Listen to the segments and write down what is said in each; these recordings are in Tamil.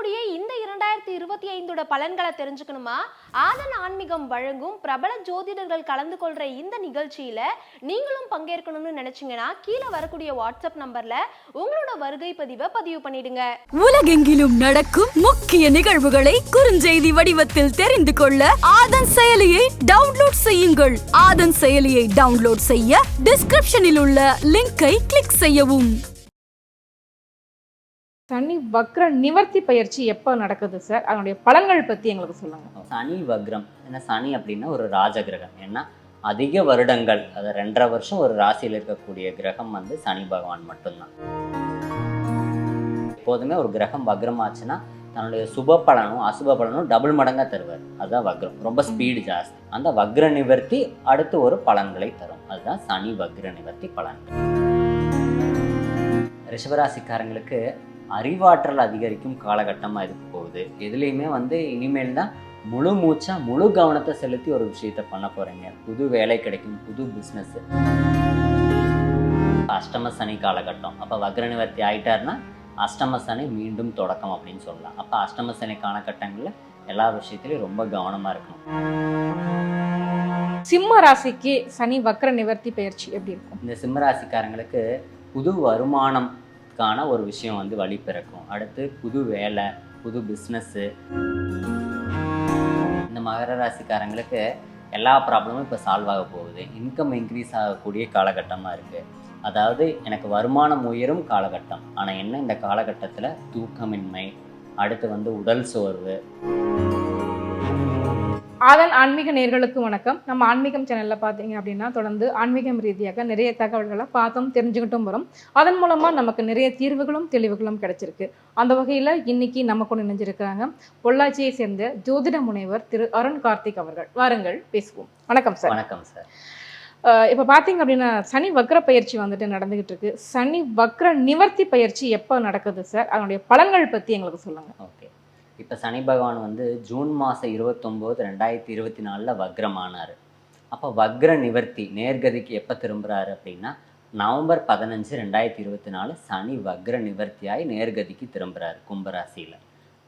வரக்கூடிய இந்த 2025 பலன்களை தெரிஞ்சுக்கணுமா? ஆதன் ஆன்மீகம் வழங்கும் பிரபல ஜோதிடர்கள் கலந்து கொள்ற இந்த நிகழ்ச்சியில நீங்களும் பங்கேற்கணும்னு நினைச்சீங்கன்னா கீழே வரக்கூடிய வாட்ஸ்அப் நம்பர்ல உங்களோட வருகை பதிவை பதிவு பண்ணிடுங்க. உலகெங்கிலும் நடக்கும் முக்கிய நிகழ்வுகளை குறுஞ்செய்தி வடிவத்தில் தெரிந்து கொள்ள ஆதன் செயலியை டவுன்லோட் செய்யுங்கள். ஆதன் செயலியை டவுன்லோட் செய்ய டிஸ்கிரிப்ஷனில் உள்ள லிங்கை கிளிக் செய்யவும். சனி வக்ர நிவர்த்தி பயிற்சி எப்போ நடக்குது சார்? அதனுடைய பலன்கள் பற்றி எங்களுக்கு சொல்லுங்கள். சனி வக்ரம் ஏன்னா சனி அப்படின்னா ஒரு ராஜ கிரகம். ஏன்னா அதிக வருடங்கள் அது 2.5 வருஷம் ஒரு ராசியில் இருக்கக்கூடிய கிரகம் வந்து சனி பகவான் மட்டும்தான். எப்போதுமே ஒரு கிரகம் வக்ரமாச்சுன்னா தன்னுடைய சுப பலனும் அசுப பலனும் டபுள் மடங்காக தருவார். அதுதான் வக்ரம். ரொம்ப ஸ்பீடு ஜாஸ்தி. அந்த வக்ர நிவர்த்தி அடுத்து ஒரு பலன்களை தரும். அதுதான் சனி வக்ர நிவர்த்தி பலன்கள். ரிஷபராசிக்காரங்களுக்கு அறிவாற்றல் அதிகரிக்கும் காலகட்டமாக இருக்க போகுது. எதுலேயுமே வந்து இனிமேல் தான் முழு மூச்சா முழு கவனத்தை செலுத்தி ஒரு விஷயத்த பண்ண போகிறீங்க. புது வேலை கிடைக்கும், புது பிஸ்னஸ். அஷ்டம சனி காலகட்டம். அப்போ வக்ர நிவர்த்தி ஆகிட்டார்னா அஷ்டம சனி மீண்டும் தொடக்கம் அப்படின்னு சொல்லலாம். அப்போ அஷ்டம சனி காலகட்டங்களில் எல்லா விஷயத்துலையும் ரொம்ப கவனமாக இருக்கணும். சிம்ம ராசிக்கு சனி வக்ர நிவர்த்தி பயிற்சி எப்படி இருக்கும்? இந்த சிம்ம ராசிக்காரங்களுக்கு புது வருமானம் ஒரு விஷயம் வந்து வழி பிறக்கும். அடுத்து புது வேலை, புது பிஸ்னஸ்ஸு. இந்த மகர ராசிக்காரங்களுக்கு எல்லா ப்ராப்ளமும் இப்போ சால்வ் ஆக போகுது. இன்கம் இன்க்ரீஸ் ஆகக்கூடிய காலகட்டமாக இருக்குது. அதாவது எனக்கு வருமானம் உயரும் காலகட்டம். ஆனால் என்ன இந்த காலகட்டத்தில் தூக்கமின்மை, அடுத்து வந்து உடல் சோர்வு. ஆதன் ஆன்மீக நேயர்களுக்கு வணக்கம். நம்ம ஆன்மீகம் சேனலில் பார்த்தீங்க அப்படின்னா தொடர்ந்து ஆன்மீகம் ரீதியாக நிறைய தகவல்களை பார்த்தோம் தெரிஞ்சுக்கிட்டும் வரும். அதன் மூலமாக நமக்கு நிறைய தீர்வுகளும் தெளிவுகளும் கிடைச்சிருக்கு. அந்த வகையில் இன்னைக்கு நம்ம கூட இணைஞ்சிருக்கிறாங்க பொள்ளாச்சியை சேர்ந்த ஜோதிட முனைவர் திரு அருண் கார்த்திக் அவர்கள். வாருங்கள் பேசுவோம். வணக்கம் சார். வணக்கம் சார். இப்போ பார்த்தீங்க அப்படின்னா சனி வக்ர பயிற்சி வந்துட்டு நடந்துகிட்டு இருக்கு. சனி வக்ர நிவர்த்தி பயிற்சி எப்போ நடக்குது சார்? அதனுடைய பலன்கள் பற்றி எங்களுக்கு சொல்லுங்கள். ஓகே. இப்போ சனி பகவான் வந்து ஜூன் மாதம் 29, 2024 வக்ரமானார். அப்போ வக்ர நிவர்த்தி நேர்கதிக்கு எப்போ திரும்புகிறாரு அப்படின்னா நவம்பர் 15, 2024 சனி வக்ர நிவர்த்தியாகி நேர்கதிக்கு திரும்புகிறாரு கும்பராசியில்.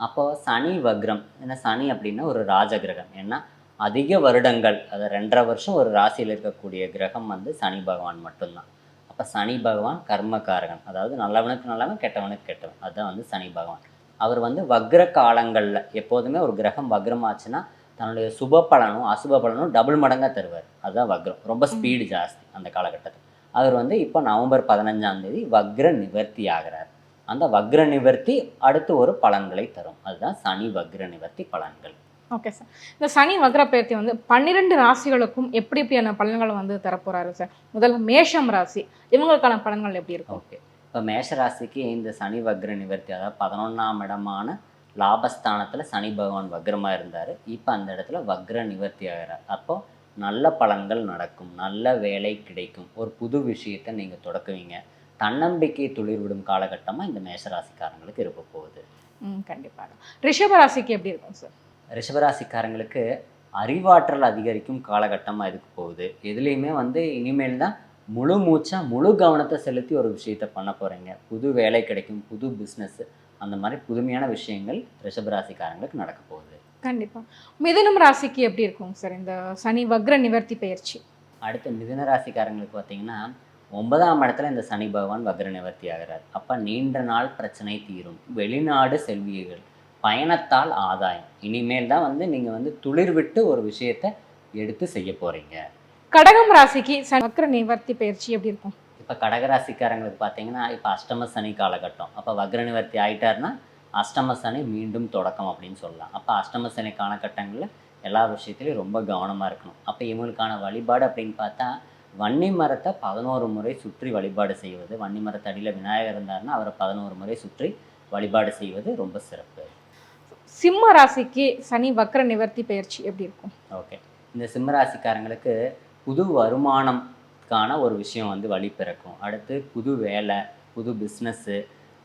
அப்போது சனி வக்ரம் ஏன்னா சனி அப்படின்னா ஒரு ராஜ கிரகம். ஏன்னா அதிக வருடங்கள் அது 2.5 வருஷம் ஒரு ராசியில் இருக்கக்கூடிய கிரகம் வந்து சனி பகவான் மட்டும்தான். அப்போ சனி பகவான் கர்மகாரகன். அதாவது நல்லவனுக்கு நல்லவன், கெட்டவனுக்கு கெட்டவன். அதுதான் வந்து சனி பகவான். அவர் வந்து வக்ர காலங்களில் எப்போதுமே ஒரு கிரகம் வக்ரமாச்சுன்னா தன்னுடைய சுப பலனும் அசுப பலனும் டபுள் மடங்காக தருவார். அதுதான் வக்ரம். ரொம்ப ஸ்பீடு ஜாஸ்தி அந்த காலகட்டத்தில். அவர் வந்து இப்போ நவம்பர் 15 வக்ர நிவர்த்தி ஆகிறார். அந்த வக்ர நிவர்த்தி அடுத்து ஒரு பலன்களை தரும். அதுதான் சனி வக்ர நிவர்த்தி பலன்கள். Okay sir. இந்த சனி வக்ர பயிற்சி வந்து 12 ராசிகளுக்கும் எப்படி எப்படியான பலன்களை வந்து தரப்போறாரு சார்? முதல்ல மேஷம் ராசி, இவங்களுக்கான பலன்கள் எப்படி இருக்கும்? ஓகே. இப்போ மேஷராசிக்கு இந்த சனி வக்ர நிவர்த்தி, அதாவது 11ஆம் இடமான லாபஸ்தானத்தில் சனி பகவான் வக்ரமாக இருந்தார். இப்போ அந்த இடத்துல வக்ர நிவர்த்தி ஆகிறார். அப்போது நல்ல பலன்கள் நடக்கும், நல்ல வேலை கிடைக்கும், ஒரு புது விஷயத்தை நீங்கள் தொடக்குவீங்க. தன்னம்பிக்கை துளிர்விடும் காலகட்டமாக இந்த மேஷராசிக்காரங்களுக்கு இருக்க போகுது. கண்டிப்பாக. ரிஷபராசிக்கு எப்படி இருக்கும் சார்? ரிஷபராசிக்காரங்களுக்கு அறிவாற்றல் அதிகரிக்கும் காலகட்டமாக இருக்க போகுது. எதுலேயுமே வந்து இனிமேல் தான் முழு மூச்சா முழு கவனத்தை செலுத்தி ஒரு விஷயத்த பண்ண போகிறீங்க. புது வேலை கிடைக்கும், புது பிஸ்னஸ். அந்த மாதிரி புதுமையான விஷயங்கள் ரிஷபராசிக்காரங்களுக்கு நடக்க போகுது. கண்டிப்பாக. மிதுனம் ராசிக்கு எப்படி இருக்கும் சார் இந்த சனி வக்ர நிவர்த்தி பயிற்சி? அடுத்து மிதுன ராசிக்காரங்களுக்கு பார்த்தீங்கன்னா 9ஆம் இடத்துல இந்த சனி பகவான் வக்ர நிவர்த்தி ஆகிறார். அப்போ நீண்ட நாள் பிரச்சனை தீரும், வெளிநாடு செல்வீர்கள், பயணத்தால் ஆதாயம். இனிமேல் தான் வந்து நீங்கள் வந்து துளிர் விட்டு ஒரு விஷயத்தை எடுத்து செய்ய போகிறீங்க. கடகம் ராசிக்கு சனி வக்ர நிவர்த்தி பயிற்சி எப்படி இருக்கும்? இப்போ கடகராசிக்காரங்களுக்கு பார்த்தீங்கன்னா இப்போ அஷ்டம சனி காலகட்டம். அப்போ வக்ர நிவர்த்தி ஆகிட்டார்னா அஷ்டம சனி மீண்டும் தொடக்கம் அப்படின்னு சொல்லலாம். அப்போ அஷ்டம சனி காலகட்டங்களில் எல்லா விஷயத்துலையும் ரொம்ப கவனமாக இருக்கணும். அப்போ இவங்களுக்கான வழிபாடு அப்படின்னு பார்த்தா வன்னி மரத்தை 11 முறை சுற்றி வழிபாடு செய்வது. வன்னி மரத்தடியில் விநாயகர் இருந்தார்னா அவரை 11 முறை சுற்றி வழிபாடு செய்வது ரொம்ப சிறப்பு. சிம்ம ராசிக்கு சனி வக்ர நிவர்த்தி பயிற்சி எப்படி இருக்கும்? ஓகே. இந்த சிம்ம ராசிக்காரங்களுக்கு புது வருமானம்கான ஒரு விஷயம் வந்து வழி பிறக்கும். அடுத்து புது வேலை, புது பிஸ்னஸ்ஸு.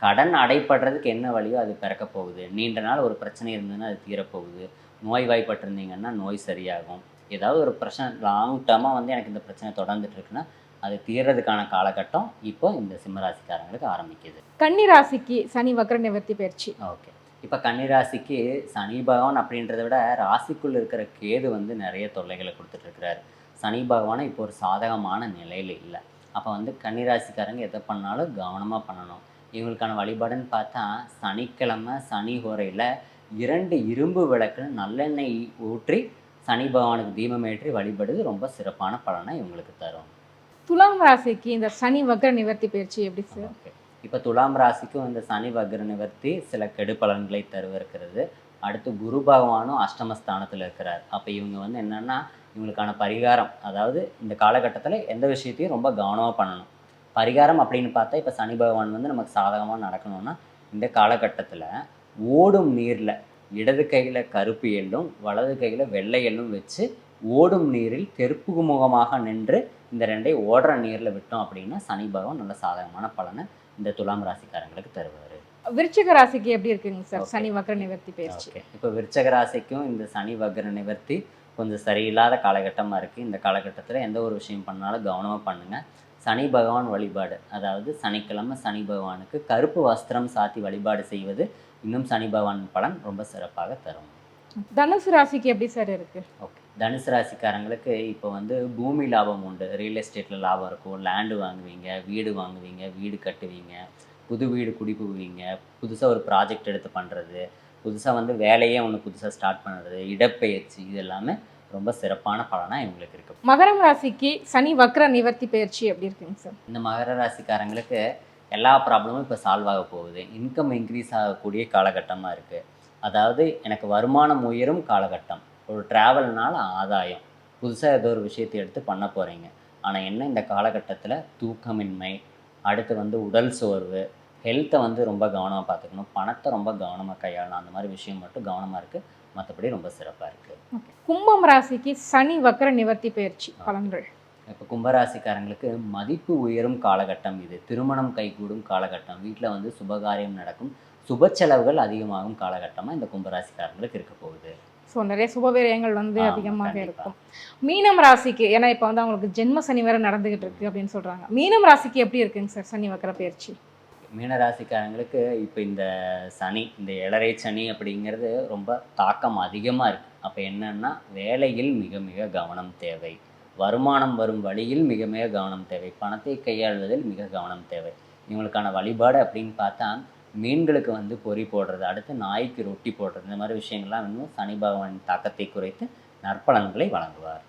கடன் அடைப்படுறதுக்கு என்ன வழியோ அது பிறக்க போகுது. நீண்ட நாள் ஒரு பிரச்சனை இருந்ததுன்னா அது தீரப்போகுது. நோய் வாய்ப்பட்டிருந்தீங்கன்னா நோய் சரியாகும். ஏதாவது ஒரு பிரச்சனை லாங் டேர்மாக வந்து எனக்கு இந்த பிரச்சனை தொடர்ந்துட்டு இருக்குன்னா அது தீர்றதுக்கான காலகட்டம் இப்போ இந்த சிம்மராசிக்காரங்களுக்கு ஆரம்பிக்குது. கன்னி ராசிக்கு சனி வக்ர நிவர்த்தி பயிற்சி. ஓகே. இப்போ கன்னிராசிக்கு சனி பகவான் அப்படின்றத விட ராசிக்குள்ள இருக்கிற கேது வந்து நிறைய தொல்லைகளை கொடுத்துட்டு இருக்கிறாரு. சனி பகவானை இப்போ ஒரு சாதகமான நிலையில் இல்லை. அப்போ வந்து கன்னிராசிக்காரங்க எதை பண்ணாலும் கவனமாக பண்ணணும். இவங்களுக்கான வழிபாடுன்னு பார்த்தா சனிக்கிழமை சனி ஹோரையில் 2 இரும்பு விளக்குன்னு நல்லெண்ணெய் ஊற்றி சனி பகவானுக்கு தீபம் ஏற்றி வழிபடுது ரொம்ப சிறப்பான பலனை இவங்களுக்கு தரும். துலாம் ராசிக்கு இந்த சனி வக்ர நிவர்த்தி பயிற்சி எப்படி சார்? ஓகே, இப்போ துலாம் ராசிக்கும் இந்த சனி வக்ர நிவர்த்தி சில கெடு பலன்களை தருவிருக்கிறது. அடுத்து குரு பகவானும் அஷ்டமஸ்தானத்தில் இருக்கிறார். அப்போ இவங்க வந்து என்னென்னா இவங்களுக்கான பரிகாரம், அதாவது இந்த காலகட்டத்தில் எந்த விஷயத்தையும் ரொம்ப கவனமாக பண்ணணும். பரிகாரம் அப்படின்னு பார்த்தா இப்போ சனி பகவான் வந்து நமக்கு சாதகமாக நடக்கணும்னா இந்த காலகட்டத்தில் ஓடும் நீரில் இடது கையில் கருப்பு எள்ளும் வலது கையில் வெள்ளை எள்ளும் வச்சு ஓடும் நீரில் தெற்கு முகமாக நின்று இந்த ரெண்டையும் ஓடுற நீரில் விட்டோம் அப்படின்னா சனி பகவான் நல்ல சாதகமான பலனை இந்த துலாம் ராசிக்காரங்களுக்கு தருவார். விருச்சிக ராசிக்கு எப்படி இருக்குங்க சார் சனி வக்ர நிவர்த்தி பயிற்சி? ஓகே, இப்போ விருச்சிக ராசிக்கும் இந்த சனி வக்ர நிவர்த்தி கொஞ்சம் சரியில்லாத காலகட்டமாக இருக்குது. இந்த காலகட்டத்தில் எந்த ஒரு விஷயம் பண்ணாலும் கவனமாக பண்ணுங்கள். சனி பகவான் வழிபாடு, அதாவது சனிக்கிழமை சனி பகவானுக்கு கருப்பு வஸ்திரம் சாத்தி வழிபாடு செய்வது இன்னும் சனி பகவான் பலன் ரொம்ப சிறப்பாக தரும். தனுசு ராசிக்கு எப்படி சார் இருக்கு? ஓகே, தனுசு ராசிக்காரங்களுக்கு இப்போ வந்து பூமி லாபம் உண்டு. ரியல் எஸ்டேட்டில் லாபம் இருக்கும். லேண்டு வாங்குவீங்க, வீடு வாங்குவீங்க, வீடு கட்டுவீங்க, புது வீடு குடி போவீங்க, புதுசாக ஒரு ப்ராஜெக்ட் எடுத்து பண்ணுறது, புதுசாக வந்து வேலையே ஒன்று புதுசாக ஸ்டார்ட் பண்ணுறது, இடப்பெயர்ச்சி, இது எல்லாமே ரொம்ப சிறப்பான பலனாக இவங்களுக்கு இருக்குது. மகரம் ராசிக்கு சனி வக்ர நிவர்த்தி பயிற்சி எப்படி இருக்குங்க சார்? இந்த மகர ராசிக்காரங்களுக்கு எல்லா ப்ராப்ளமும் இப்போ சால்வ் ஆக போகுது. இன்கம் இன்க்ரீஸ் ஆகக்கூடிய காலகட்டமாக இருக்குது. அதாவது எனக்கு வருமானம் உயரும் காலகட்டம். ஒரு ட்ராவல்னால ஆதாயம், புதுசாக ஏதோ ஒரு விஷயத்தை எடுத்து பண்ண போகிறீங்க. ஆனால் என்ன, இந்த காலகட்டத்தில் தூக்கமின்மை, அடுத்து வந்து உடல் சோர்வு, ஹெல்த்தை வந்து ரொம்ப கவனமாக பார்த்துக்கணும், பணத்தை ரொம்ப கவனமாக கையாளணும். அந்த மாதிரி விஷயம் மட்டும் கவனமாக இருக்குது, மற்றபடி ரொம்ப சிறப்பாக இருக்குது. கும்பம் ராசிக்கு சனி வக்ர நிவர்த்தி பயிற்சி பலன்கள். இப்போ கும்பராசிக்காரங்களுக்கு மதிப்பு உயரும் காலகட்டம் இது. திருமணம் கைகூடும் காலகட்டம். வீட்டில் வந்து சுபகாரியம் நடக்கும், சுப செலவுகள் அதிகமாகும் காலகட்டமாக இந்த கும்பராசிக்காரங்களுக்கு இருக்க போகுது. ஸோ நிறைய சுபவிரயங்கள் வந்து அதிகமாக கண்டிப்பா இருக்கும். மீனம் ராசிக்கு, ஏன்னா இப்போ வந்து அவங்களுக்கு ஜென்ம சனி வேற நடந்துகிட்டு இருக்கு அப்படின்னு சொல்றாங்க. மீனம் ராசிக்கு எப்படி இருக்குங்க சார் சனி வக்ர பயிற்சி? மீனராசிக்காரங்களுக்கு இப்போ இந்த சனி, இந்த 7.5 சனி அப்படிங்கிறது ரொம்ப தாக்கம் அதிகமாக இருக்குது. அப்போ என்னன்னா வேலையில் மிக மிக கவனம் தேவை, வருமானம் வரும் வழியில் மிக மிக கவனம் தேவை, பணத்தை கையாளுவதில் மிக கவனம் தேவை. இவங்களுக்கான வழிபாடு அப்படின்னு பார்த்தா மீன்களுக்கு வந்து பொறி போடுறது, அடுத்து நாய்க்கு ரொட்டி போடுறது, இந்த மாதிரி விஷயங்கள்லாம் இன்னும் சனி பகவானின் தாக்கத்தை குறைத்து நற்பலன்களை வழங்குவார்.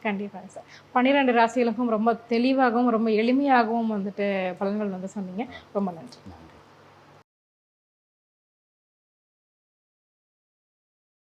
கண்டிப்பாக சார். 12 ராசிகளுக்கும் ரொம்ப தெளிவாகவும் ரொம்ப எளிமையாகவும் வந்துட்டு பலன்கள் வந்து சொன்னீங்க. ரொம்ப நன்றி.